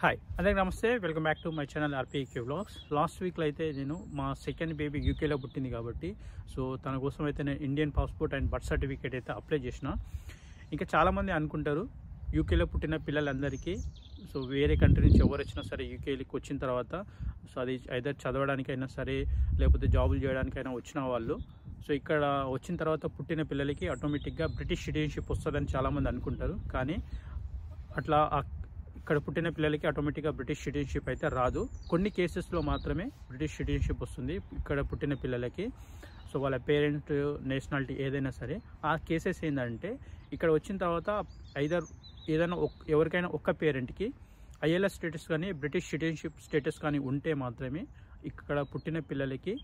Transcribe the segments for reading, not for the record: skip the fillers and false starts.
Hi అందరికీ నమస్తే. Welcome back to my channel RPK vlogs. Last వీక్లో అయితే నేను మా సెకండ్ బేబీ యూకేలో పుట్టింది కాబట్టి తన కోసం అయితే నేను Indian passport and birth certificate అయితే అప్లై చేసిన. ఇంకా చాలామంది అనుకుంటారు యూకేలో పుట్టిన పిల్లలందరికీ వేరే కంట్రీ నుంచి ఎవరు వచ్చినా సరే యూకేకి వచ్చిన తర్వాత అది ఐదర్ చదవడానికైనా సరే లేకపోతే జాబులు చేయడానికైనా వచ్చిన వాళ్ళు ఇక్కడ వచ్చిన తర్వాత పుట్టిన పిల్లలకి ఆటోమేటిక్గా బ్రిటిష్ సిటిజన్షిప్ వస్తుందని చాలామంది అనుకుంటారు. కానీ అట్లా ఇక్కడ పుట్టిన పిల్లలకి ఆటోమేటిక్గా బ్రిటిష్ సిటిజన్షిప్ అయితే రాదు. కొన్ని కేసెస్లో మాత్రమే బ్రిటిష్ సిటిజన్షిప్ వస్తుంది ఇక్కడ పుట్టిన పిల్లలకి. వాళ్ళ పేరెంట్ నేషనాలిటీ ఏదైనా సరే ఆ కేసెస్ ఏంటంటే ఇక్కడ వచ్చిన తర్వాత ఏదైనా ఎవరికైనా ఒక్క పేరెంట్కి ఐఎల్ఎస్ స్టేటస్ కానీ బ్రిటిష్ సిటిజన్షిప్ స్టేటస్ కానీ ఉంటే మాత్రమే ఇక్కడ పుట్టిన పిల్లలకి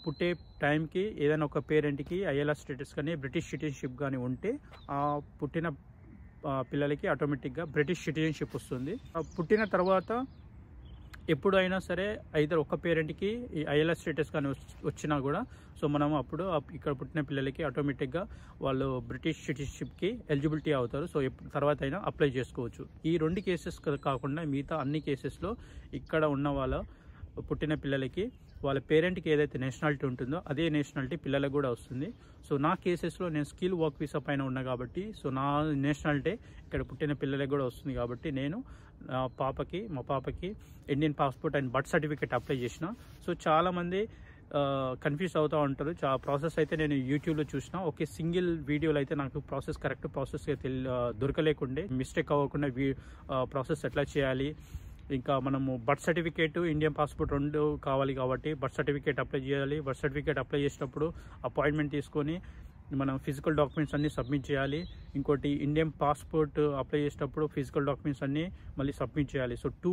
పుట్టే టైంకి ఏదైనా ఒక పేరెంట్కి ఐఎల్ఎస్ స్టేటస్ కానీ బ్రిటిష్ సిటిజన్షిప్ కానీ ఉంటే ఆ పుట్టిన పిల్లలకి ఆటోమేటిక్గా బ్రిటిష్ సిటిజన్షిప్ వస్తుంది. పుట్టిన తర్వాత ఎప్పుడైనా సరే ఐదర్ ఒక పేరెంట్కి ఈ ఐఎల్ఎస్ స్టేటస్ కానీ వచ్చినా కూడా మనం అప్పుడు ఇక్కడ పుట్టిన పిల్లలకి ఆటోమేటిక్గా వాళ్ళు బ్రిటిష్ సిటిజన్షిప్కి ఎలిజిబిలిటీ అవుతారు. తర్వాత అయినా అప్లై చేసుకోవచ్చు. ఈ రెండు కేసెస్ కాకుండా మిగతా అన్ని కేసెస్లో ఇక్కడ ఉన్న వాళ్ళ పుట్టిన పిల్లలకి వాళ్ళ పేరెంట్కి ఏదైతే నేషనాలిటీ ఉంటుందో అదే నేషనాలిటీ పిల్లలకు కూడా వస్తుంది. నా కేసెస్లో నేను స్కిల్ వర్క్ వీసా పైన ఉన్నా కాబట్టి నా నేషనాలిటీ ఇక్కడ పుట్టిన పిల్లలకు కూడా వస్తుంది. కాబట్టి నేను మా పాపకి Indian passport and birth certificate apply చేసిన. చాలామంది కన్ఫ్యూజ్ అవుతూ ఉంటారు. ప్రాసెస్ అయితే నేను యూట్యూబ్లో చూసిన. సింగిల్ వీడియోలో అయితే నాకు కరెక్ట్ ప్రాసెస్ దొరకలేకుండే, మిస్టేక్ అవ్వకుండా ప్రాసెస్ ఎట్లా చేయాలి, ఇంకా మనము బర్త్ సర్టిఫికేట్ ఇండియన్ పాస్పోర్ట్ రెండు కావాలి కాబట్టి బర్త్ సర్టిఫికేట్ అప్లై చేయాలి. బర్త్ సర్టిఫికేట్ అప్లై చేసినప్పుడు అపాయింట్మెంట్ తీసుకొని మనం ఫిజికల్ డాక్యుమెంట్స్ అన్నీ సబ్మిట్ చేయాలి. ఇంకోటి ఇండియన్ పాస్పోర్ట్ అప్లై చేసేటప్పుడు ఫిజికల్ డాక్యుమెంట్స్ అన్నీ మళ్ళీ సబ్మిట్ చేయాలి. 2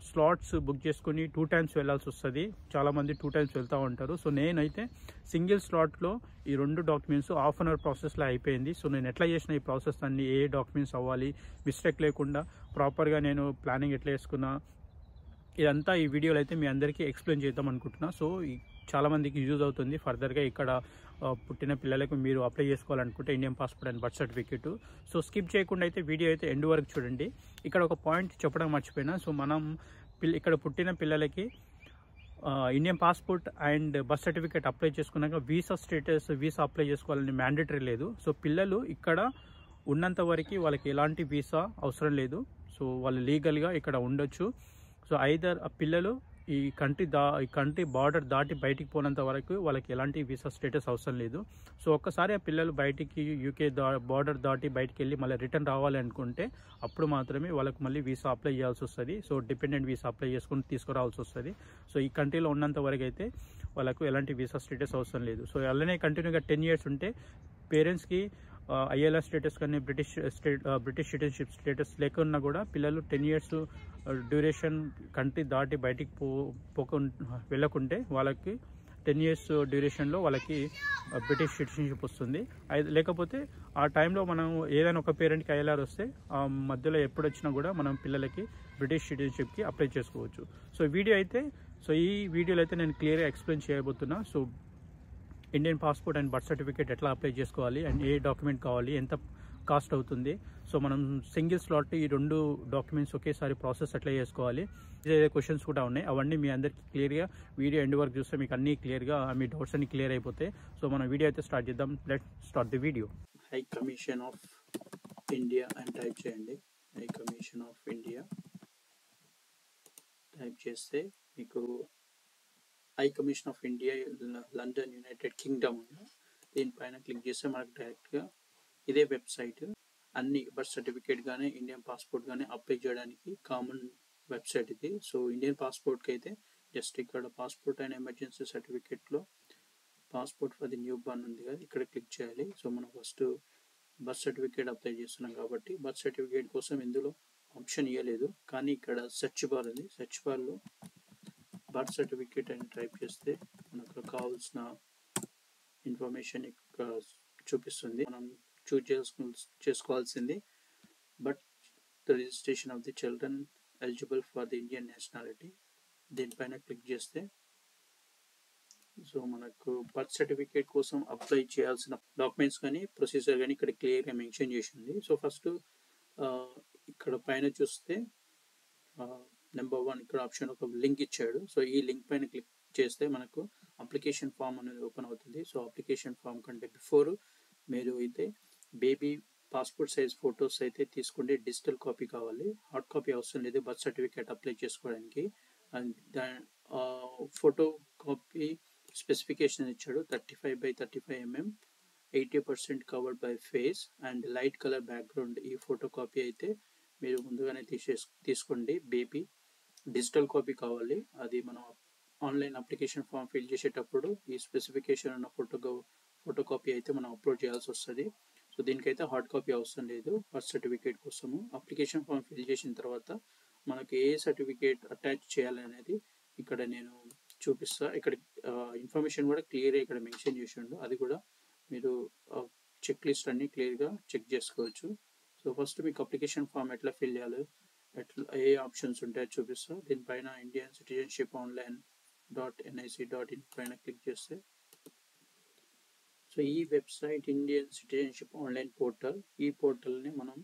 స్లాట్స్ బుక్ చేసుకుని 2 times వెళ్ళాల్సి వస్తుంది. చాలామంది 2 times వెళ్తూ ఉంటారు. నేనైతే సింగిల్ స్లాట్లో ఈ 2 డాక్యుమెంట్స్ ½ an hour ప్రాసెస్లో అయిపోయింది. నేను ఎట్లా చేసిన ఈ ప్రాసెస్ అన్ని ఏ డాక్యుమెంట్స్ అవ్వాలి మిస్టేక్ లేకుండా ప్రాపర్గా నేను ప్లానింగ్ ఎట్లా వేసుకున్నా ఇదంతా ఈ వీడియోలో అయితే మీ అందరికీ ఎక్స్ప్లెయిన్ చేద్దాం అనుకుంటున్నా. చాలామందికి యూజ్ అవుతుంది. ఫర్దర్గా ఇక్కడ పుట్టిన పిల్లలకు మీరు అప్లై చేసుకోవాలనుకుంటే Indian passport and birth certificate. Skip చేయకుండా అయితే వీడియో అయితే ఎండ్ వరకు చూడండి. ఇక్కడ ఒక పాయింట్ చెప్పడం మర్చిపోయినా. మనం ఇక్కడ పుట్టిన పిల్లలకి Indian passport and birth certificate apply చేసుకున్నాక వీసా అప్లై చేసుకోవాలని మ్యాండేటరీ లేదు. పిల్లలు ఇక్కడ ఉన్నంత వరకు వాళ్ళకి ఎలాంటి వీసా అవసరం లేదు. వాళ్ళు లీగల్గా ఇక్కడ ఉండొచ్చు. ఐదర్ ఆ పిల్లలు ఈ కంట్రీ బార్డర్ దాటి బయటికి పోనంత వరకు వాళ్ళకి ఎలాంటి వీసా స్టేటస్ అవసరం లేదు. ఒక్కసారి ఆ పిల్లలు బయటికి యూకే బార్డర్ దాటి బయటికి వెళ్ళి మళ్ళీ రిటర్న్ రావాలి అనుకుంటే అప్పుడు మాత్రమే వాళ్ళకి మళ్ళీ వీసా అప్లై చేయాల్సి వస్తుంది. డిపెండెంట్ వీసా అప్లై చేసుకుని తీసుకురావాల్సి వస్తుంది. ఈ కంట్రీలో ఉన్నంత వరకు అయితే వాళ్ళకు ఎలాంటి వీసా స్టేటస్ అవసరం లేదు. అలానే కంటిన్యూగా 10 years ఉంటే పేరెంట్స్కి ఐఎల్ఎస్ స్టేటస్ కానీ బ్రిటిష్ సిటిజన్షిప్ స్టేటస్ లేకున్నా కూడా పిల్లలు 10 years డ్యూరేషన్ కంట్రీ దాటి బయటికి వెళ్ళకుంటే వాళ్ళకి 10 years డ్యూరేషన్లో వాళ్ళకి బ్రిటిష్ సిటిజన్షిప్ వస్తుంది. లేకపోతే ఆ టైంలో మనం ఏదైనా ఒక పేరెంట్కి ఐఎల్ఆర్ వస్తే ఆ మధ్యలో ఎప్పుడు వచ్చినా కూడా మనం పిల్లలకి బ్రిటిష్ సిటిజన్షిప్కి అప్లై చేసుకోవచ్చు. ఈ వీడియోలో అయితే నేను క్లియర్గా ఎక్స్ప్లెయిన్ చేయబోతున్నా. Indian passport and birth certificate ఎట్లా అప్లై చేసుకోవాలి అండ్ ఏ డాక్యుమెంట్ కావాలి, ఎంత కాస్ట్ అవుతుంది, మనం సింగిల్ స్లాట్ ఈ 2 డాక్యుమెంట్స్ ఒకేసారి ప్రాసెస్ ఎట్లా చేసుకోవాలి, ఇదే క్వశ్చన్స్ కూడా ఉన్నాయి. అవన్నీ మీ అందరికీ క్లియర్గా వీడియో ఎండ్ వరకు చూస్తే మీకు అన్నీ క్లియర్గా మీ డౌట్స్ అన్ని క్లియర్ అయిపోతాయి. మనం వీడియో అయితే స్టార్ట్ చేద్దాం. Let start the video. High commission of India అని టైప్ చేయండి. High commission of India type చేస్తే మీకు high commission of India London United Kingdom దీనిపైన క్లిక్ చేస్తే మనకు డైరెక్ట్గా ఇదే వెబ్సైట్. అన్ని బర్త్ సర్టిఫికేట్ కానీ ఇండియన్ పాస్పోర్ట్ కానీ అప్లై చేయడానికి కామన్ వెబ్సైట్ ఇది. ఇండియన్ పాస్పోర్ట్కి అయితే జస్ట్ ఇక్కడ పాస్పోర్ట్ అండ్ ఎమర్జెన్సీ సర్టిఫికేట్లో passport for the new burn ఉంది కదా, ఇక్కడ క్లిక్ చేయాలి. మనం ఫస్ట్ బర్త్ సర్టిఫికేట్ అప్లై చేస్తున్నాం కాబట్టి బర్త్ సర్టిఫికేట్ కోసం ఇందులో ఆప్షన్ ఇవ్వలేదు. కానీ ఇక్కడ సెర్చ్ బార్ ఉంది. సెర్చ్ బార్లో బర్త్ సర్టిఫికేట్ అని టైప్ చేస్తే మనకు కావాల్సిన ఇన్ఫర్మేషన్ ఇక్కడ చూపిస్తుంది. మనం చేసుకోవాల్సింది but the registration of the children eligible for the Indian nationality దీనిపైన క్లిక్ చేస్తే మనకు బర్త్ సర్టిఫికేట్ కోసం అప్లై చేయాల్సిన డాక్యుమెంట్స్ కానీ ప్రొసీజర్ కానీ ఇక్కడ క్లియర్గా మెన్షన్ చేసింది. ఫస్ట్ ఇక్కడ పైన చూస్తే నెంబర్ 1 ఇక్కడ ఆప్షన్ ఒక లింక్ ఇచ్చాడు. సో ఈ లింక్ పైన క్లిక్ చేస్తే మనకు అప్లికేషన్ ఫామ్ అనేది ఓపెన్ అవుతుంది. సో అప్లికేషన్ ఫామ్ కంటే బిఫోర్ మీరు అయితే బేబీ పాస్పోర్ట్ సైజ్ ఫొటోస్ అయితే తీసుకోండి. డిజిటల్ కాపీ కావాలి, హార్డ్ కాపీ అవసరం లేదు బర్త్ సర్టిఫికేట్ అప్లై చేసుకోవడానికి. అండ్ ఫోటో కాపీ స్పెసిఫికేషన్ ఇచ్చాడు 35x35 mm, 80% covered by face and light colour background. ఈ ఫోటో కాపీ అయితే మీరు ముందుగానే తీసుకోండి. బేబీ డిజిటల్ కాపీ కావాలి, అది మనం ఆన్లైన్ అప్లికేషన్ ఫామ్ ఫిల్ చేసేటప్పుడు ఈ స్పెసిఫికేషన్ ఉన్న ఫోటో కాపీ అయితే మనం అప్లోడ్ చేయాల్సి వస్తుంది. సో దీనికైతే హార్డ్ కాపీ అవసరం లేదు బర్త్ సర్టిఫికేట్ కోసము. అప్లికేషన్ ఫామ్ ఫిల్ చేసిన తర్వాత మనకు ఏ సర్టిఫికేట్ అటాచ్ చేయాలి అనేది ఇక్కడ నేను చూపిస్తా. ఇక్కడ ఇన్ఫర్మేషన్ కూడా క్లియర్గా ఇక్కడ మెన్షన్ చేసిండు, అది కూడా మీరు చెక్ లిస్ట్ అన్ని క్లియర్గా చెక్ చేసుకోవచ్చు. సో ఫస్ట్ మీకు అప్లికేషన్ ఫామ్ ఎట్లా ఫిల్ చేయాలి, ఎట్లా ఏ ఆప్షన్స్ ఉంటాయో చూపిస్తా. దీనిపైన ఇండియన్ సిటిజన్షిప్ ఆన్లైన్ .nic.in పైన క్లిక్ చేస్తే సో ఈ website Indian citizenship online portal. ఈ పోర్టల్ని మనం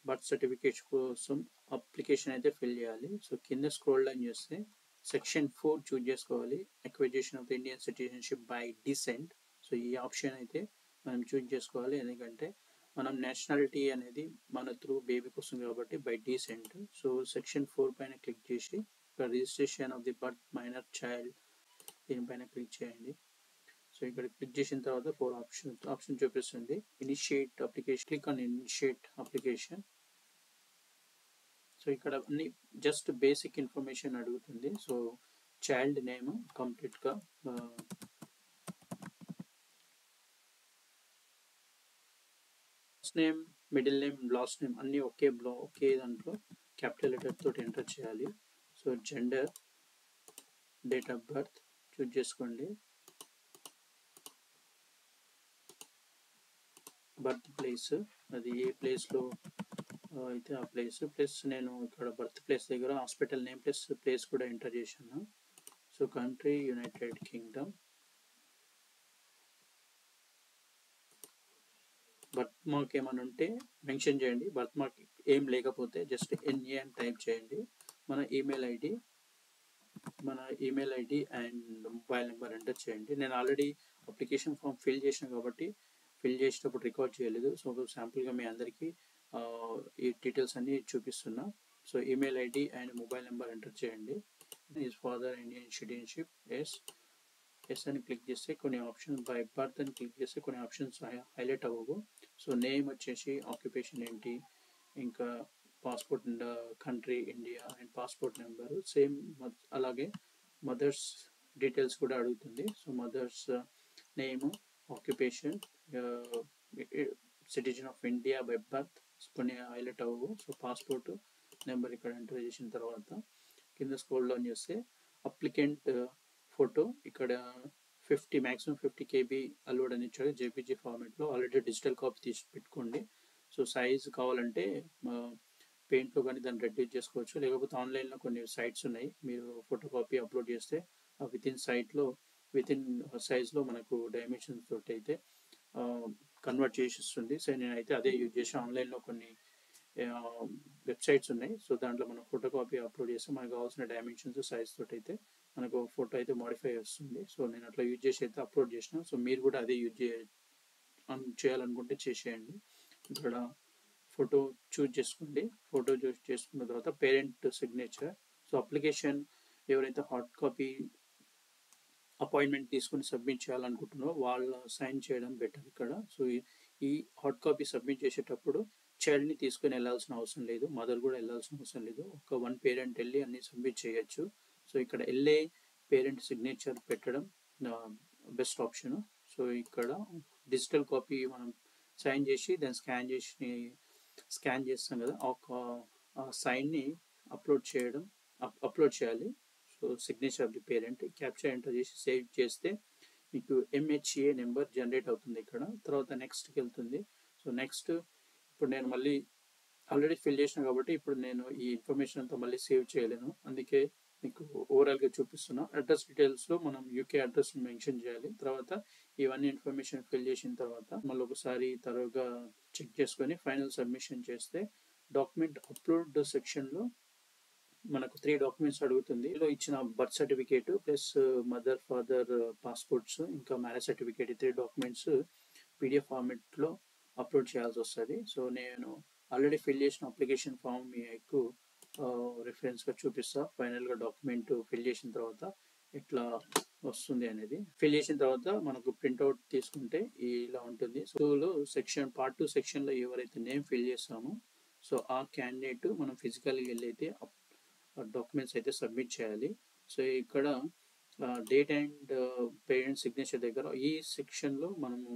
బర్త్ సర్టిఫికేట్ కోసం అప్లికేషన్ అయితే ఫిల్ చేయాలి. సో కింద స్క్రోల్ డౌన్ చేస్తే సెక్షన్ 4 చూజ్ చేసుకోవాలి, acquisition of the Indian citizenship by descent. So ఈ ఆప్షన్ అయితే మనం చూజ్ చేసుకోవాలి, ఎందుకంటే మనం నేషనాలిటీ అనేది మన త్రూ బేబీకి వస్తుంది కాబట్టి బై డిసెంట్. సో సెక్షన్ 4 పైన క్లిక్ చేసి ఇక్కడ registration of the birth minor child దీనిపైన క్లిక్ చేయండి. సో ఇక్కడ క్లిక్ చేసిన తర్వాత 4 ఆప్షన్ చూపిస్తుంది. Initiate application, click on initiate application. So ఇక్కడ అన్ని జస్ట్ బేసిక్ ఇన్ఫర్మేషన్ అడుగుతుంది. సో చైల్డ్ నేమ్ కంప్లీట్గా first name, middle name, last name అన్నీ ఒకే దాంట్లో క్యాపిటల్ లెటర్ తోటి ఎంటర్ చేయాలి. So gender, date of birth choose చేసుకోండి. బర్త్ ప్లేస్, అది ఏ ప్లేస్లో అయితే ఆ ప్లేస్, ప్లస్ నేను ఇక్కడ బర్త్ ప్లేస్ దగ్గర హాస్పిటల్ నేమ్ ప్లస్ ప్లేస్ కూడా ఎంటర్ చేశాను. So country United Kingdom. Birth mark ఏమైనా ఉంటే మెన్షన్ చేయండి, బర్త్ మార్క్ ఏం లేకపోతే జస్ట్ NA అని టైప్ చేయండి. మన email ID and mobile number enter చేయండి. నేను ఆల్రెడీ అప్లికేషన్ ఫామ్ ఫిల్ చేసిన కాబట్టి ఫిల్ చేసేటప్పుడు రికార్డ్ చేయలేదు. సో శాంపుల్గా మీ అందరికీ ఈ డీటెయిల్స్ అన్ని చూపిస్తున్నా. So email ID and mobile number enter చేయండి. Is father Indian citizenship, yes అని క్లిక్ చేస్తే కొన్ని ఆప్షన్స్, బై బర్త్ అని క్లిక్ చేస్తే కొన్ని ఆప్షన్స్ హైలైట్ అవ్వవు. సో నేమ్ వచ్చేసి, ఆక్యుపేషన్ ఏంటి, ఇంకా passport country India and passport number same. అలాగే మదర్స్ డీటెయిల్స్ కూడా అడుగుతుంది. So mother's name, occupation, citizen of India by birth కొన్ని హైలైట్ అవ్వవు. సో పాస్పోర్ట్ నెంబర్ ఇక్కడ ఎంటర్ చేసిన తర్వాత కింద స్క్రోల్ డౌన్ చేస్తే అప్లికెంట్ ఫోటో ఇక్కడ 50 మ్యాక్సిమం 50 KB అలౌడ్ అని ఇచ్చాడు JPG ఫార్మాట్లో. ఆల్రెడీ డిజిటల్ కాపీ తీసి పెట్టుకోండి. సో సైజ్ కావాలంటే పెయింట్లో కానీ దాన్ని రెడ్యూస్ చేసుకోవచ్చు, లేకపోతే ఆన్లైన్లో కొన్ని సైట్స్ ఉన్నాయి, మీరు ఫోటో కాపీ అప్లోడ్ చేస్తే వితిన్ సైజ్లో మనకు డైమెన్షన్స్ తోటి అయితే కన్వర్ట్ చేసి ఇస్తుంది. సో నేనైతే అదే యూజ్ చేసి ఆన్లైన్లో కొన్ని వెబ్సైట్స్ ఉన్నాయి. సో దాంట్లో మనం ఫోటో కాపీ అప్లోడ్ చేస్తే మనకు కావాల్సిన డైమెన్షన్స్ సైజ్ తోటి అయితే మనకు ఫోటో అయితే మోడిఫై వస్తుంది. సో నేను అట్లా యూజ్ చేసి అయితే అప్లోడ్ చేసిన. సో మీరు కూడా అదే యూజ్ చేయాలనుకుంటే చేసేయండి. ఇక్కడ ఫోటో చూజ్ చేసుకోండి. ఫోటో చూజ్ చేసుకున్న తర్వాత పేరెంట్ సిగ్నేచర్. సో అప్లికేషన్ ఎవరైతే హార్డ్ కాపీ అపాయింట్మెంట్ తీసుకుని సబ్మిట్ చేయాలనుకుంటున్నారో వాళ్ళ సైన్ చేయడం బెటర్ ఇక్కడ. సో ఈ హార్డ్ కాపీ సబ్మిట్ చేసేటప్పుడు చైల్డ్ని తీసుకుని వెళ్ళాల్సిన అవసరం లేదు, మదర్ కూడా వెళ్ళాల్సిన అవసరం లేదు. ఒక 1 పేరెంట్ వెళ్ళి అన్ని సబ్మిట్ చేయొచ్చు. సో ఇక్కడ వెళ్ళే పేరెంట్ సిగ్నేచర్ పెట్టడం బెస్ట్ ఆప్షన్. సో ఇక్కడ డిజిటల్ కాపీ మనం సైన్ చేసి దాన్ని స్కాన్ చేస్తాం కదా, ఆ సైన్ని అప్లోడ్ చేయాలి. So signature of the parent capture enter చేసి సేవ్ చేస్తే మీకు MHA నెంబర్ జనరేట్ అవుతుంది ఇక్కడ. తర్వాత నెక్స్ట్కి వెళ్తుంది. సో నెక్స్ట్ ఇప్పుడు నేను మళ్ళీ ఆల్రెడీ ఫిల్ చేసిన కాబట్టి ఇప్పుడు నేను ఈ ఇన్ఫర్మేషన్ అంతా మళ్ళీ సేవ్ చేయలేను, అందుకే మీకు ఓవరాల్గా చూపిస్తున్నా. అడ్రస్ డీటెయిల్స్లో మనం UK అడ్రస్ మెన్షన్ చేయాలి. తర్వాత ఇవన్నీ ఇన్ఫర్మేషన్ ఫిల్ చేసిన తర్వాత మళ్ళీ ఒకసారి తరువుగా చెక్ చేసుకొని ఫైనల్ సబ్మిషన్ చేస్తే డాక్యుమెంట్ అప్లోడ్ సెక్షన్లో మనకు 3 డాక్యుమెంట్స్ అడుగుతుంది. ఇందులో ఇచ్చిన birth certificate plus mother father passports ఇంకా మ్యారేజ్ సర్టిఫికేట్ 3 డాక్యుమెంట్స్ పీడిఎఫ్ ఫార్మెట్లో అప్లోడ్ చేయాల్సి వస్తుంది. సో నేను ఆల్రెడీ ఫిల్ చేసిన అప్లికేషన్ ఫామ్ మీకు రిఫరెన్స్గా చూపిస్తా. ఫైనల్గా డాక్యుమెంట్ ఫిల్ చేసిన తర్వాత ఎట్లా వస్తుంది అనేది. ఫిల్ చేసిన తర్వాత మనకు ప్రింట్అవుట్ తీసుకుంటే ఇలా ఉంటుంది. సో సెక్షన్ పార్ట్ 2 సెక్షన్లో ఎవరైతే నేమ్ ఫిల్ చేస్తామో సో ఆ క్యాండిడేట్ మనం ఫిజికల్గా వెళ్ళైతే డాక్యుమెంట్స్ అయితే సబ్మిట్ చేయాలి. సో ఇక్కడ డేట్ అండ్ పేరెంట్ సిగ్నేచర్ దగ్గర ఈ సెక్షన్లో మనము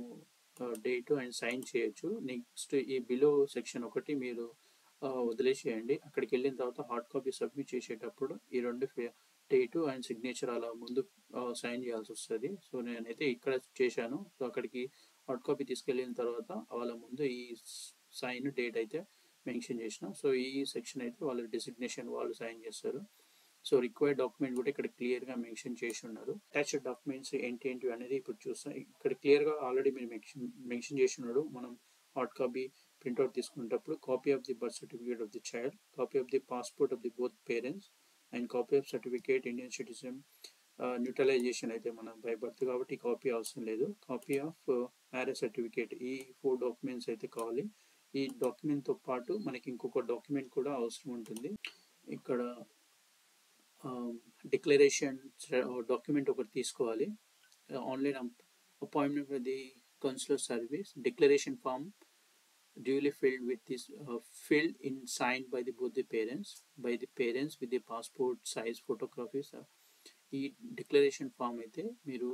డేట్ అండ్ సైన్ చేయొచ్చు. నెక్స్ట్ ఈ బిలో సెక్షన్ ఒకటి మీరు వదిలేసేయండి. అక్కడికి వెళ్ళిన తర్వాత హార్డ్ కాపీ సబ్మిట్ చేసేటప్పుడు ఈ 2 డేటు అండ్ సిగ్నేచర్ అలా ముందు సైన్ చేయాల్సి వస్తుంది. సో నేనైతే ఇక్కడ చేశాను. సో అక్కడికి హార్డ్ కాపీ తీసుకెళ్ళిన తర్వాత వాళ్ళ ముందు ఈ సైన్ డేట్ అయితే మెన్షన్ చేసిన. సో ఈ సెక్షన్ అయితే వాళ్ళ డెసిగ్నేషన్ వాళ్ళు సైన్ చేస్తారు. సో రిక్వైర్డ్ డాక్యుమెంట్ కూడా ఇక్కడ క్లియర్గా మెన్షన్ చేసి ఉన్నారు. అటాచ్డ్ డాక్యుమెంట్స్ ఏంటి అనేది ఇప్పుడు చూస్తాం. ఇక్కడ క్లియర్గా ఆల్రెడీ మీరు మెన్షన్ చేసి ఉన్నాడు. మనం హార్డ్ కాపీ ప్రింట్అవుట్ తీసుకునేటప్పుడు copy of the birth certificate of the child, copy of the passport of the both parents and copy of certificate Indian citizen neutralisation అయితే మనం బై బర్త్ కాబట్టి కాపీ అవసరం లేదు. కాపీ ఆఫ్ మ్యారేజ్ సర్టిఫికేట్ ఈ 4 documents అయితే కావాలి. ఈ డాక్యుమెంట్తో పాటు మనకి ఇంకొక డాక్యుమెంట్ కూడా అవసరం ఉంటుంది. ఇక్కడ డిక్లరేషన్ డాక్యుమెంట్ ఒకటి తీసుకోవాలి. Online appointment for the consular service declaration form duly filled with this filled in signed by both the parents with the passport size photocopies. ఈ డిక్లరేషన్ ఫామ్ అయితే మీరు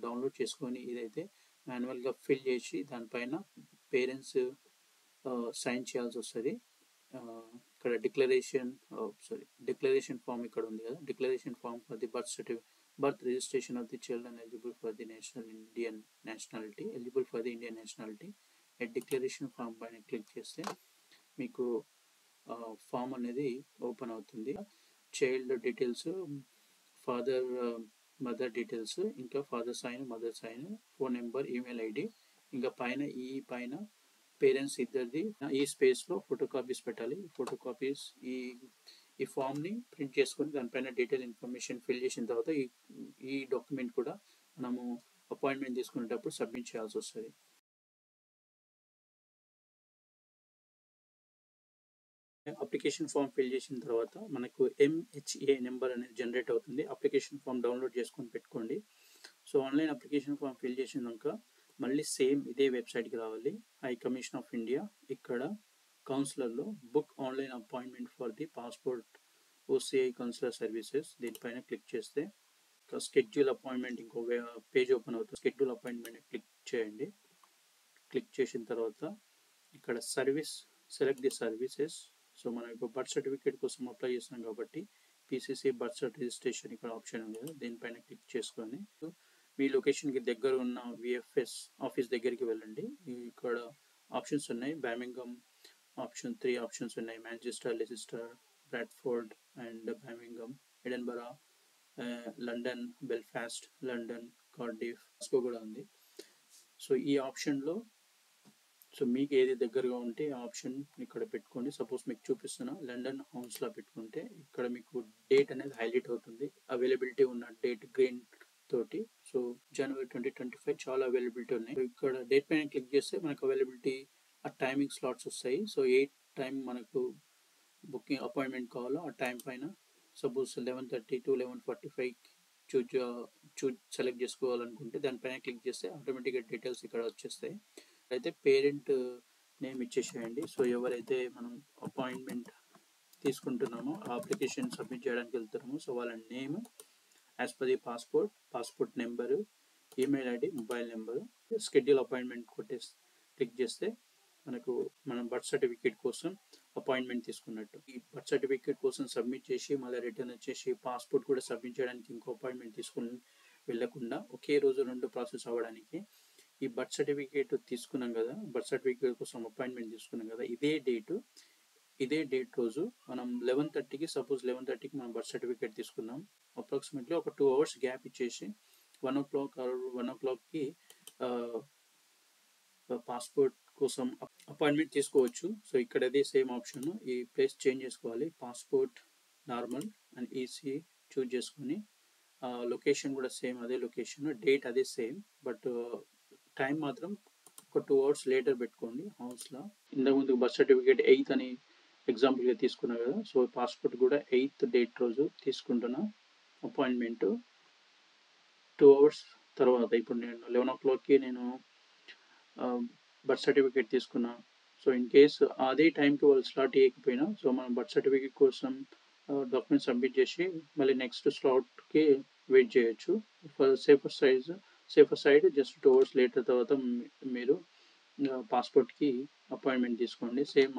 డౌన్లోడ్ చేసుకొని ఇదైతే మాన్యువల్గా ఫిల్ చేసి దానిపైన పేరెంట్స్ సైన్ చేయాల్సి వస్తుంది. ఇక్కడ డిక్లరేషన్ ఫామ్ ఇక్కడ ఉంది కదా, declaration form for the birth registration of the children eligible for the Indian nationality declaration form పైన క్లిక్ చేస్తే మీకు ఫామ్ అనేది ఓపెన్ అవుతుంది. Child details, father mother details, ఇంకా father sign, mother sign, phone number, email ID, ఇంకా పైన parents ఇద్దరిది ఈ స్పేస్లో ఫోటో కాపీస్ పెట్టాలి. ఫోటో కాపీస్ ఈ ఫామ్ని ప్రింట్ చేసుకొని దానిపైన డీటెయిల్ ఇన్ఫర్మేషన్ ఫిల్ చేసిన తర్వాత ఈ డాక్యుమెంట్ కూడా మనము అపాయింట్మెంట్ తీసుకునేటప్పుడు సబ్మిట్ చేయాల్సి వస్తుంది. అప్లికేషన్ ఫామ్ ఫిల్ చేసిన తర్వాత మనకు MHA నెంబర్ అనేది జనరేట్ అవుతుంది. అప్లికేషన్ ఫామ్ డౌన్లోడ్ చేసుకొని పెట్టుకోండి. So online application form fill చేసినాక మళ్ళీ సేమ్ ఇదే వెబ్సైట్కి రావాలి. హై కమిషన్ ఆఫ్ ఇండియా ఇక్కడ కౌన్సిలర్లో book online appointment for the passport OCI consular services దీనిపైన క్లిక్ చేస్తే స్కెడ్యూల్ అపాయింట్మెంట్ ఇంకో పేజ్ ఓపెన్ అవుతుంది. స్కెడ్యూల్ అపాయింట్మెంట్ క్లిక్ చేయండి. క్లిక్ చేసిన తర్వాత ఇక్కడ సెలెక్ట్ ది సర్వీసెస్. సో మనం ఇప్పుడు బర్త్ సర్టిఫికేట్ కోసం అప్లై చేస్తున్నాం కాబట్టి PCC బర్త్ రిజిస్ట్రేషన్ ఇక్కడ ఆప్షన్ ఉంది కదా, దీనిపైన క్లిక్ చేసుకొని మీ లొకేషన్కి దగ్గర ఉన్న VFS ఆఫీస్ దగ్గరికి వెళ్ళండి. ఇక్కడ ఆప్షన్స్ ఉన్నాయి. బర్మింగమ్ ఆప్షన్ 3 ఆప్షన్స్ ఉన్నాయి. Manchester, Leicester, Bradford and Birmingham, Edinburgh, London, Belfast, London, Cardiff, కూడా ఉంది. సో ఈ ఆప్షన్లో సో మీకు ఏది దగ్గరగా ఉంటే ఆ ఆప్షన్ ఇక్కడ పెట్టుకోండి. సపోజ్ మీకు చూపిస్తున్న లండన్ హౌన్స్లో పెట్టుకుంటే ఇక్కడ మీకు డేట్ అనేది హైలైట్ అవుతుంది. అవైలబిలిటీ ఉన్న డేట్ గ్రీన్ తోటి. సో జనవరి 2025 చాలా అవైలబిలిటీ ఉన్నాయి. ఇక్కడ డేట్ పైన క్లిక్ చేస్తే మనకు అవైలబిలిటీ ఆ టైమింగ్ స్లాట్స్ వస్తాయి. సో ఏ టైం మనకు బుకింగ్ అపాయింట్మెంట్ కావాలో ఆ టైం పైన సపోజ్ 11:30 to 11:45 సెలెక్ట్ చేసుకోవాలనుకుంటే దానిపైన క్లిక్ చేస్తే ఆటోమేటిక్గా డీటెయిల్స్ ఇక్కడ వచ్చేస్తాయి. అయితే పేరెంట్ నేమ్ ఇచ్చేసేయండి. సో ఎవరైతే మనం అపాయింట్మెంట్ తీసుకుంటున్నామో ఆ అప్లికేషన్ సబ్మిట్ చేయడానికి వెళ్తున్నామో సో వాళ్ళ name as per the passport number, email ID, mobile number, schedule appointment click చేస్తే మనకు మనం బర్త్ సర్టిఫికేట్ కోసం అపాయింట్మెంట్ తీసుకున్నట్టు. ఈ బర్త్ సర్టిఫికేట్ కోసం సబ్మిట్ చేసి మళ్ళీ రిటర్న్ వచ్చేసి పాస్పోర్ట్ కూడా సబ్మిట్ చేయడానికి ఇంకో అపాయింట్మెంట్ తీసుకుని వెళ్ళకుండా ఒకే రోజు 2 ప్రాసెస్ అవ్వడానికి ఈ బర్త్ సర్టిఫికేట్ తీసుకున్నాం కదా, బర్త్ సర్టిఫికేట్ కోసం అపాయింట్మెంట్ తీసుకున్నాం కదా, ఇదే డేట్ రోజు మనం 11:30కి సపోజ్ 11:30కి మనం బర్త్ సర్టిఫికేట్ తీసుకున్నాం. అప్రాక్సిమేట్లీ ఒక 2 hours గ్యాప్ ఇచ్చేసి 1 o'clock or 1 o'clockకి పాస్పోర్ట్ కోసం అపాయింట్మెంట్ తీసుకోవచ్చు. సో ఇక్కడ అదే సేమ్ ఆప్షన్, ఈ ప్లేస్ చేంజ్ చేసుకోవాలి. Passport normal and EC choose చేసుకొని లొకేషన్ కూడా సేమ్ అదే లొకేషన్, డేట్ అదే సేమ్, బట్ టైం మాత్రం ఒక 2 hours లేటర్ పెట్టుకోండి హౌస్లో. ఇంతకుముందు బర్త్ సర్టిఫికేట్ 8th అని ఎగ్జాంపుల్గా తీసుకున్నా కదా, సో పాస్పోర్ట్ కూడా 8th డేట్ రోజు తీసుకుంటున్నా అపాయింట్మెంట్. 2 hours తర్వాత ఇప్పుడు నేను 11 o'clockకి నేను బర్త్ సర్టిఫికేట్ తీసుకున్నా. సో ఇన్ కేస్ అదే టైంకి వాళ్ళు స్లాట్ ఇవ్వకపోయినా, సో మనం బర్త్ సర్టిఫికేట్ కోసం డాక్యుమెంట్ సబ్మిట్ చేసి మళ్ళీ నెక్స్ట్ స్లాట్కి వెయిట్ చేయొచ్చు. For safer side just 2 hours later తర్వాత మీరు పాస్పోర్ట్కి అపాయింట్మెంట్ తీసుకోండి. సేమ్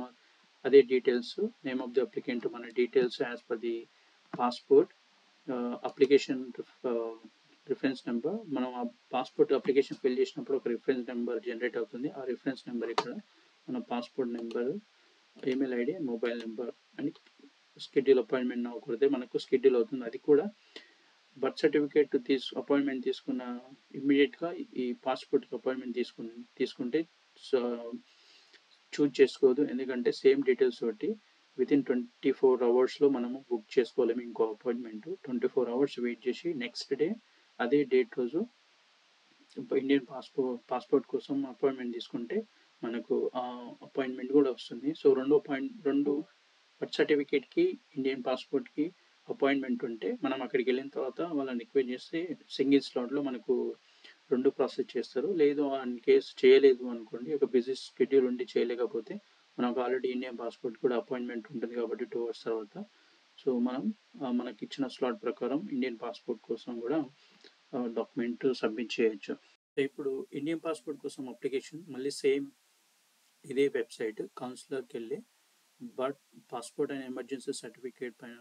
అదే details, name of the applicant, మన details as per the passport, application reference number. మనం ఆ పాస్పోర్ట్ అప్లికేషన్ ఫిల్ చేసినప్పుడు ఒక రిఫరెన్స్ నెంబర్ జనరేట్ అవుతుంది. ఆ రిఫరెన్స్ నెంబర్ ఇక్కడ మన passport number, email ID, mobile number అని షెడ్యూల్ అపాయింట్మెంట్ అవ్వకూడదు మనకు షెడ్యూల్ అవుతుంది. అది కూడా బర్త్ సర్టిఫికేట్ అపాయింట్మెంట్ తీసుకున్న ఇమ్మీడియట్గా ఈ పాస్పోర్ట్కి అపాయింట్మెంట్ తీసుకుంటే చూజ్ చేసుకోవద్దు. ఎందుకంటే సేమ్ డీటెయిల్స్ తోటి వితిన్ 24 hours మనము బుక్ చేసుకోలేము ఇంకో అపాయింట్మెంట్. 24 hours వెయిట్ చేసి నెక్స్ట్ డే అదే డేట్ రోజు ఇండియన్ పాస్పోర్ట్ కోసం అపాయింట్మెంట్ తీసుకుంటే మనకు ఆ అపాయింట్మెంట్ కూడా వస్తుంది. సో రెండు బర్త్ సర్టిఫికేట్కి ఇండియన్ పాస్పోర్ట్కి అపాయింట్మెంట్ ఉంటే మనం అక్కడికి వెళ్ళిన తర్వాత వాళ్ళని రిక్వెస్ట్ చేస్తే సింగిల్ స్లాట్లో మనకు రెండు ప్రాసెస్ చేస్తారు. లేదు ఇన్ కేస్ చేయలేదు అనుకోండి, ఒక బిజీ షెడ్యూల్ ఉండి చేయలేకపోతే మనకు ఆల్రెడీ ఇండియన్ పాస్పోర్ట్ కూడా అపాయింట్మెంట్ ఉంటుంది కాబట్టి 2 hours తర్వాత, సో మనం మనకి ఇచ్చిన స్లాట్ ప్రకారం ఇండియన్ పాస్పోర్ట్ కోసం కూడా డాక్యుమెంట్ సబ్మిట్ చేయొచ్చు. ఇప్పుడు ఇండియన్ పాస్పోర్ట్ కోసం అప్లికేషన్ మళ్ళీ సేమ్ ఇదే వెబ్సైట్ కౌన్సిలర్కి వెళ్ళి పాస్పోర్ట్ అండ్ ఎమర్జెన్సీ సర్టిఫికేట్ పైన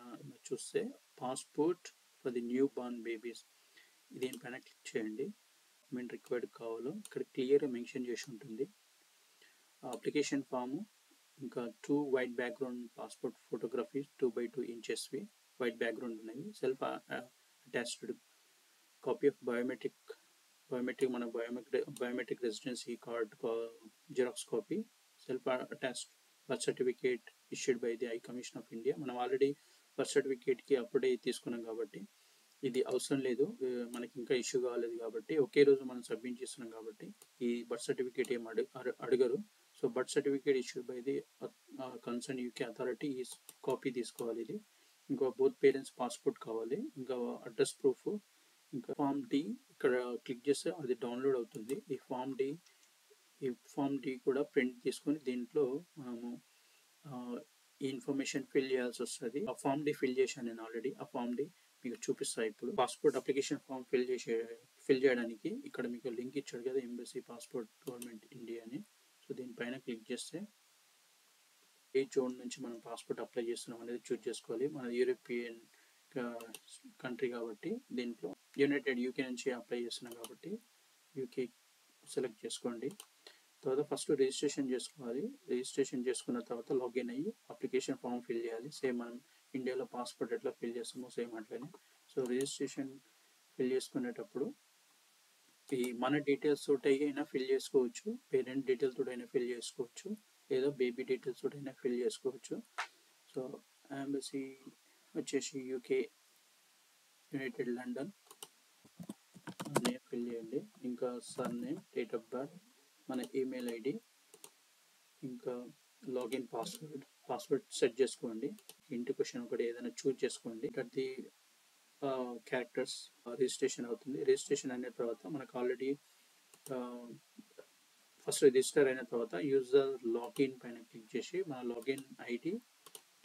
చూస్తే passport for the new born babies దీనిపైన క్లిక్ చేయండి. డాక్యుమెంట్ రిక్వైర్డ్ కావాలో ఇక్కడ క్లియర్గా మెన్షన్ చేసి ఉంటుంది. అప్లికేషన్ ఫాము, ఇంకా 2 white background passport photographies 2x2 inches white background ఉన్నాయి. Self attached copy of biometric మన biometric residency card xerox copy, self attached birth certificate issued by the high commission of India. మనం already birth సర్టిఫికేట్కి అప్పుడే తీసుకున్నాం కాబట్టి ఇది అవసరం లేదు, మనకి ఇంకా ఇష్యూ కాలేదు కాబట్టి ఒకే రోజు మనం సబ్మిట్ చేస్తున్నాం కాబట్టి ఈ బర్త్ సర్టిఫికేట్ ఏం అడగరు. So birth certificate issued by the concern UK authority ఈ కాపీ తీసుకోవాలి. ఇది ఇంకా బోత్ పేరెంట్స్ పాస్పోర్ట్ కావాలి, ఇంకా అడ్రస్ ప్రూఫ్, ఇంకా ఫామ్ డి ఇక్కడ క్లిక్ చేస్తే అది డౌన్లోడ్ అవుతుంది. ఈ ఫామ్ డి కూడా ప్రింట్ తీసుకొని దీంట్లో మనము ఈ ఇన్ఫర్మేషన్ ఫిల్ చేయాల్సి వస్తుంది. ఆ ఫామ్ డి ఫిల్ చేశాను నేను ఆల్రెడీ, ఆ ఫామ్ డి మీకు చూపిస్తాను. ఇప్పుడు పాస్పోర్ట్ అప్లికేషన్ ఫామ్ ఫిల్ చేయడానికి ఇక్కడ మీకు లింక్ ఇచ్చాడు కదా, ఎంబసీ పాస్పోర్ట్ గవర్నమెంట్ ఇండియా అని. సో దీనిపైన క్లిక్ చేస్తే ఏ జోన్ నుంచి మనం పాస్పోర్ట్ అప్లై చేస్తున్నాం అనేది చూస్ చేసుకోవాలి. మన యూరోపియన్ కంట్రీ కాబట్టి దీంట్లో యునైటెడ్ యూకే నుంచి అప్లై చేస్తున్నాం కాబట్టి యూకే సెలెక్ట్ చేసుకోండి. తర్వాత ఫస్ట్ రిజిస్ట్రేషన్ చేసుకోవాలి. రిజిస్ట్రేషన్ చేసుకున్న తర్వాత లాగిన్ అయ్యి అప్లికేషన్ ఫామ్ ఫిల్ చేయాలి. సేమ్ మనం ఇండియాలో పాస్పోర్ట్ ఎట్లా ఫిల్ చేస్తామో సేమ్ అట్లనే. సో రిజిస్ట్రేషన్ ఫిల్ చేసుకునేటప్పుడు ఈ మన డీటెయిల్స్ తోటి అయినా ఫిల్ చేసుకోవచ్చు, పేరెంట్ డీటెయిల్స్ తోటి అయినా ఫిల్ చేసుకోవచ్చు, లేదా బేబీ డీటెయిల్స్ తోటి అయినా ఫిల్ చేసుకోవచ్చు. సో ఎంబసీ వచ్చేసి UK United London name fill చేయండి, ఇంకా sir name, date of birth, మన ఈమెయిల్ ఐడి, ఇంకా లాగిన్ పాస్వర్డ్ సెట్ చేసుకోండి. ఇంటి క్వశ్చన్ ఒకటి ఏదైనా చూజ్ చేసుకోండి. ది క్యారెక్టర్స్ రిజిస్ట్రేషన్ అవుతుంది. రిజిస్ట్రేషన్ అయిన తర్వాత మనకు ఆల్రెడీ ఫస్ట్ రిజిస్టర్ అయిన తర్వాత యూజర్ లాగిన్ పైన క్లిక్ చేసి మన లాగిన్ ఐడి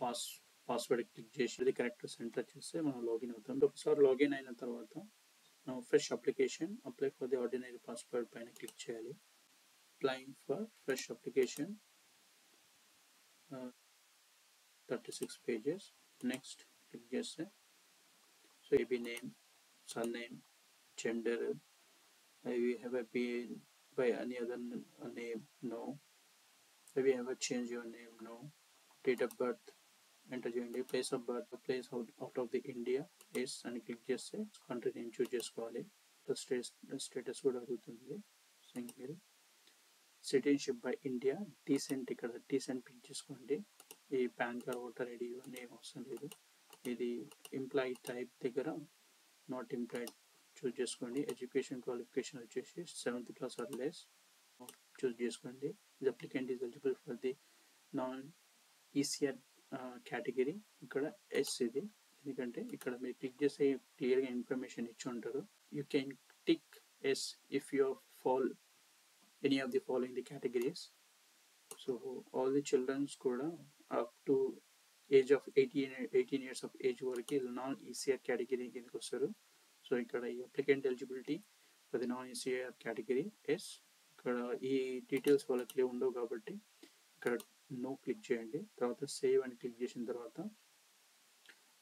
పాస్వర్డ్ క్లిక్ చేసి అది క్యారెక్టర్స్ ఎంటర్ చేస్తే మనం లాగిన్ అవుతాం. ఒకసారి లాగిన్ అయిన తర్వాత fresh application apply for the ordinary password పైన క్లిక్ చేయాలి. Applying for fresh application 36 pages. Next click చేస్తే so baby name, surname, gender, have you ever been by any other name? No. Have you ever changed your name? No. Date of birth enter చేయండి. Place of birth, place out of the India yes అని click చేస్తే country నేను choose చేసుకోవాలి. Status కూడా అడుగుతుంది single. Citizenship by India, descent ఇక్కడ descent pick చేసుకోండి. ఈ పాన్ కార్డ్, ఓటర్ ఐడి ఇవన్నీ ఏం అవసరం లేదు. ఇది ఎంప్లాయీ టైప్ దగ్గర నాట్ ఎంప్లాయిడ్ చూస్ చేసుకోండి. ఎడ్యుకేషన్ క్వాలిఫికేషన్ వచ్చేసి 7th class are less choose చేసుకోండి. The applicant is eligible for the non ECR category. ఇక్కడ ఎస్ ఇది, ఎందుకంటే ఇక్కడ మీరు క్లిక్ చేసే క్లియర్గా ఇన్ఫర్మేషన్ ఇచ్చి ఉంటారు. You can tick yes if you fall any of the following the categories. So all the childrens కూడా up to age of 18 years of age వరకు నాన్ ఈసీఆర్ కేటగిరీ కిందకి వస్తారు. సో ఇక్కడ ఈ applicant eligibility for the non ECR category yes. ఇక్కడ ఈ details వాళ్ళకి ఉండవు కాబట్టి ఇక్కడ నో క్లిక్ చేయండి. తర్వాత సేవ్ అని క్లిక్ చేసిన తర్వాత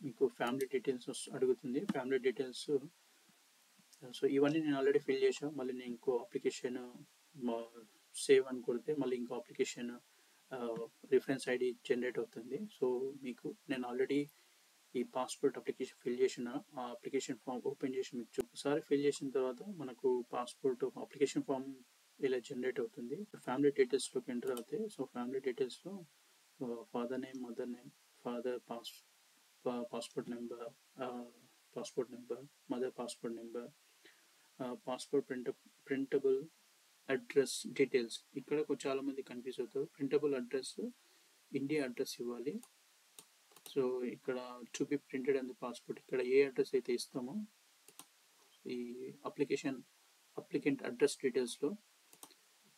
మీకు ఫ్యామిలీ డీటెయిల్స్ అడుగుతుంది. ఫ్యామిలీ డీటెయిల్స్ సో ఇవన్నీ నేను ఆల్రెడీ ఫిల్ చేసాను. మళ్ళీ నేను ఇంకో అప్లికేషన్ సేవ్ అని కొడితే మళ్ళీ ఇంకో అప్లికేషన్ రిఫరెన్స్ ఐడి జనరేట్ అవుతుంది. సో మీకు నేను ఆల్రెడీ ఈ పాస్పోర్ట్ అప్లికేషన్ ఫిల్ చేసిన ఆ అప్లికేషన్ ఫామ్ ఓపెన్ చేసి మీకు ఒకసారి ఫిల్ చేసిన తర్వాత మనకు పాస్పోర్ట్ అప్లికేషన్ ఫామ్ ఇలా జనరేట్ అవుతుంది. ఫ్యామిలీ డీటెయిల్స్లోకి ఎంటర్ అవుతాయి. సో ఫ్యామిలీ డీటెయిల్స్లో father name, mother name, father passport number, mother passport number, passport printable address details. ఇక్కడ చాలా మంది కన్ఫ్యూజ్ అవుతారు. ప్రింటబుల్ అడ్రస్ ఇండియా అడ్రస్ ఇవ్వాలి. సో ఇక్కడ to be printed and passport, ఇక్కడ ఏ అడ్రస్ అయితే ఇస్తామో ఈ అప్లికెంట్ అడ్రస్ డీటెయిల్స్లో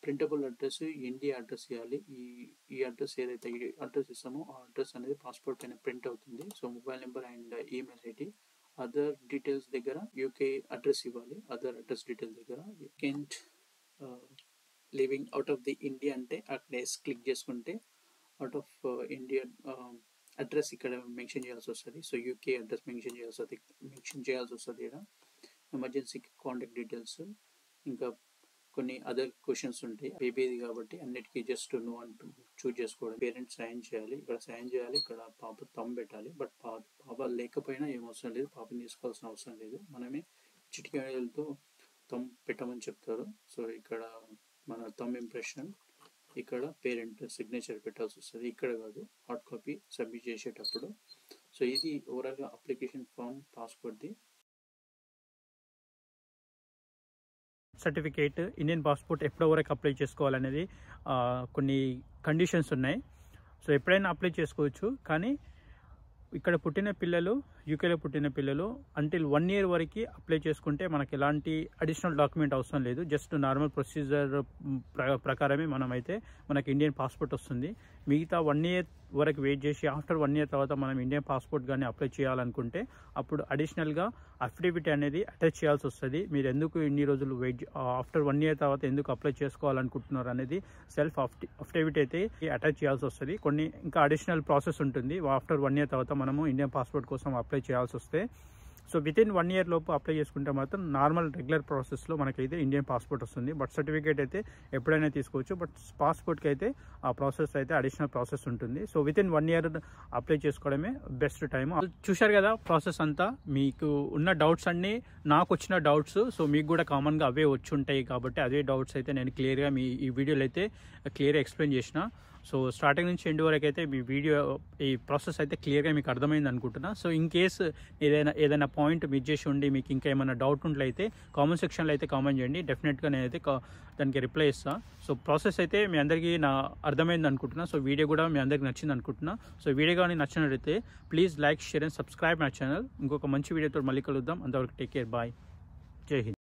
ప్రింటబుల్ అడ్రస్ ఇండియా అడ్రస్ ఇవ్వాలి. ఈ అడ్రస్ ఏదైతే అడ్రస్ ఇస్తామో ఆ అడ్రస్ అనేది పాస్పోర్ట్ పైన ప్రింట్ అవుతుంది. So mobile number and email ID. Other details దగ్గర యూకే అడ్రస్ ఇవ్వాలి. అదర్ అడ్రస్ డీటెయిల్స్ దగ్గర Kent living out of the India అంటే అక్కడ ఎస్ క్లిక్ చేసుకుంటే అవుట్ ఆఫ్ ఇండియా అడ్రస్ ఇక్కడ మెన్షన్ చేయాల్సి వస్తుంది. సో యూకే అడ్రస్ మెన్షన్ చేయాల్సి వస్తుంది. ఇక్కడ ఎమర్జెన్సీ కాంటాక్ట్ డీటెయిల్స్, ఇంకా కొన్ని అదర్ క్వశ్చన్స్ ఉంటాయి. బేబీది కాబట్టి అన్నిటికీ జస్ట్ నో అంటూ చూజ్ చేసుకోవడం. పేరెంట్స్ సైన్ చేయాలి, ఇక్కడ సైన్ చేయాలి, ఇక్కడ పాప తమ్ పెట్టాలి. బట్ పాప లేకపోయినా ఏం అవసరం లేదు, పాపని తీసుకోవాల్సిన అవసరం లేదు. మనమే చిటికేలతో తమ్ పెట్టమని చెప్తారు. సో ఇక్కడ మన తమ్ ఇంప్రెషన్, ఇక్కడ పేరెంట్ సిగ్నేచర్ పెట్టాల్సి వస్తుంది. ఇక్కడ కాదు, హార్డ్ కాపీ సబ్మిట్ చేసేటప్పుడు. సో ఇది ఓవరాల్గా అప్లికేషన్ ఫామ్ పాస్పోర్ట్ది. సర్టిఫికేట్ ఇండియన్ పాస్పోర్ట్ ఎప్పటి వరకు అప్లై చేసుకోవాలనేది కొన్ని కండిషన్స్ ఉన్నాయి. సో ఎప్పుడైనా అప్లై చేసుకోవచ్చు. కానీ ఇక్కడ పుట్టిన పిల్లలు, యూకేలో పుట్టిన పిల్లలు అంటిల్ 1 year వరకు అప్లై చేసుకుంటే మనకి ఎలాంటి అడిషనల్ డాక్యుమెంట్ అవసరం లేదు. జస్ట్ నార్మల్ ప్రొసీజర్ ప్రకారమే మనకి ఇండియన్ పాస్పోర్ట్ వస్తుంది. మిగతా 1 year వరకు వెయిట్ చేసి ఆఫ్టర్ 1 year తర్వాత మనం ఇండియన్ పాస్పోర్ట్ కానీ అప్లై చేయాలనుకుంటే అప్పుడు అడిషనల్గా అఫిడవిట్ అనేది అటాచ్ చేయాల్సి వస్తుంది. మీరు ఎందుకు ఇన్ని రోజులు ఆఫ్టర్ 1 year తర్వాత ఎందుకు అప్లై చేసుకోవాలనుకుంటున్నారు అనేది సెల్ఫ్ అఫిడవిట్ అయితే అటాచ్ చేయాల్సి వస్తుంది. కొన్ని ఇంకా అడిషనల్ ప్రాసెస్ ఉంటుంది. ఆఫ్టర్ 1 year తర్వాత మనము ఇండియన్ పాస్పోర్ట్ కోసం అప్లై చేయాల్సి వస్తే, సో వితిన్ 1 year లోపు అప్లై చేసుకుంటే మాత్రం నార్మల్ రెగ్యులర్ ప్రాసెస్లో మనకైతే ఇండియన్ పాస్పోర్ట్ వస్తుంది. బర్త్ సర్టిఫికేట్ అయితే ఎప్పుడైనా తీసుకోవచ్చు. బట్ పాస్పోర్ట్కి అయితే ఆ ప్రాసెస్ అయితే అడిషనల్ ప్రాసెస్ ఉంటుంది. సో వితిన్ 1 year అప్లై చేసుకోవడమే బెస్ట్ టైం. చూశారు కదా ప్రాసెస్ అంతా. మీకు ఉన్న డౌట్స్ అన్నీ నాకు వచ్చిన డౌట్స్. సో మీకు కూడా కామన్గా అవే వచ్చి ఉంటాయి కాబట్టి అదే డౌట్స్ అయితే నేను క్లియర్గా ఈ వీడియోలో అయితే క్లియర్గా ఎక్స్ప్లెయిన్ చేసిన. సో స్టార్టింగ్ నుంచి ఎండ్ వరకు అయితే మీ వీడియో ఈ ప్రాసెస్ అయితే క్లియర్గా మీకు అర్థమైంది అనుకుంటున్నా. సో ఇన్ కేస్ ఏదైనా పాయింట్ మిస్ చేసి ఉండి మీకు ఇంకా ఏమైనా డౌట్ ఉంట్లయితే కామెంట్ సెక్షన్లో అయితే కామెంట్ చేయండి. డెఫినెట్గా నేనైతే దానికి రిప్లై ఇస్తాను. సో ప్రాసెస్ అయితే మీ అందరికీ అర్థమైంది అనుకుంటున్నా. సో వీడియో కూడా మీ అందరికీ నచ్చింది అనుకుంటున్నా. సో వీడియో కానీ నచ్చినట్లయితే please like, share and subscribe my channel. ఇంకొక మంచి వీడియోతో మళ్ళీ కలుద్దాం. అంతవరకు టేక్ కేర్, బాయ్, జై హింద్.